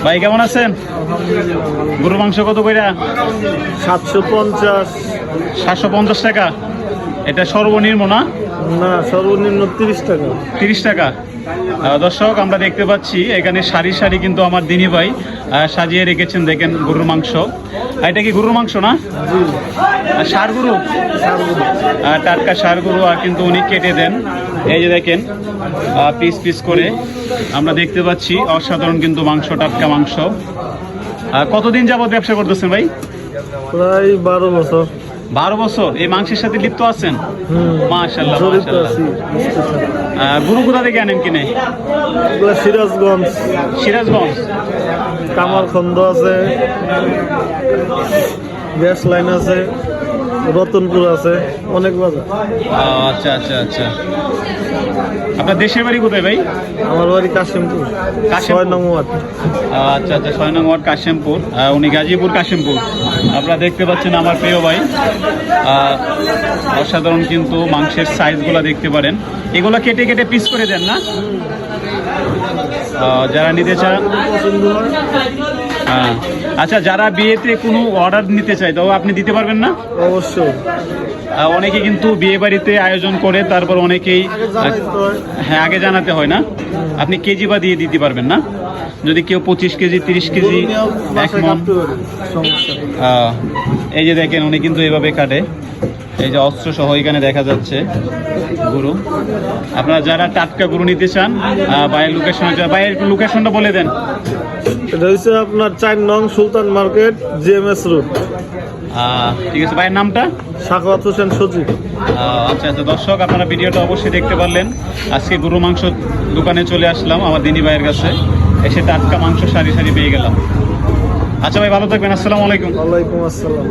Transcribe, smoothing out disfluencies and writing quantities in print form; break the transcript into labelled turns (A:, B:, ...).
A: ভাই কেমন আছেন? গরুর মাংস কত কইরা?
B: 750।
A: 750 টাকা। এটা সর্বনিম্ন না?
B: না, সর্বনিম্ন 30 টাকা।
A: 30 টাকা। দর্শক আমরা দেখতে পাচ্ছি এখানে সারি সারি কিন্তু আমার দিনী ভাই সাজিয়ে রেখেছেন। দেখেন গরুর মাংস। এটা কি গরুর মাংস না? ষাঁড় গরু, টাটকা ষাঁড় গরু। আর কিন্তু উনি কেটে দেন, এই যে দেখেন পিস পিস করে আমরা দেখতে পাচ্ছি। অসাধারণ কিন্তু মাংস, টাটকা মাংস। কতদিন যাবত ব্যবসা করতেছেন ভাই?
B: প্রায় 12 বছর।
A: 12 বছর এই মাংসের সাথে লিপ্ত আছেন? মাশাআল্লাহ
B: জড়িত
A: মাশাআল্লাহ।
B: আছি।
A: গরু কোথা থেকে আনেন কিনে?
B: এগুলা সিরাজগঞ্জ।
A: সিরাজগঞ্জ।
B: কামারখন্দ আছে, গ্যাস লাইন আছে, রতনপুর আছে, অনেক বাজার।
A: আচ্ছা আচ্ছা আচ্ছা। আপনার দেশের বাড়ি কোথায় ভাই?
B: আমার বাড়ি কাশিমপুর, 6 নং ওয়ার্ড।
A: আচ্ছা আচ্ছা, 6 নং ওয়ার্ড কাশিমপুর। উনি গাজীপুর কাশিমপুর। আপনারা দেখতে পাচ্ছেন আমার প্রিয় ভাই। অসাধারণ কিন্তু মাংসের সাইজগুলো দেখতে পারেন। এগুলো কেটে কেটে পিস করে দেন না? যারা নিতে চান। হ্যাঁ আচ্ছা, যারা বিয়েতে কোনো অর্ডার নিতে চায় তাও আপনি দিতে পারবেন না?
B: অবশ্যই।
A: অনেকে কিন্তু বিয়ে বাড়িতে আয়োজন করে, তারপর অনেকেই হ্যাঁ আগে জানাতে হয় না? আপনি কেজি বা দিয়ে দিতে পারবেন না? যদি কেউ 25 কেজি 30 কেজি 1 মণ। এই যে দেখেন উনি কিন্তু এভাবে কাটে। এই যে অস্ত্র সহ এখানে দেখা যাচ্ছে গরু। আপনারা যারা টাটকা গরু নিতে চান, ভাইয়ের লোকেশনটা বলে দেন।
B: এটা হচ্ছে আপনার 4 নং সুলতান মার্কেট, জিএমএস রোড।
A: ঠিক আছে, ভাইয়ের নামটা?
B: সাখাওয়াত হোসেন সজীব।
A: আচ্ছা আচ্ছা দর্শক, আপনারা ভিডিওটা অবশ্যই দেখতে পারলেন। আজকে গরু মাংস দোকানে চলে আসলাম আমার দিনী ভাইয়ের কাছে। এসে টাটকা মাংস সারি সারি পেয়ে গেলাম। আচ্ছা ভাই, ভালো থাকবেন। আসসালামু আলাইকুম।
B: ওয়ালাইকুম আসসালাম।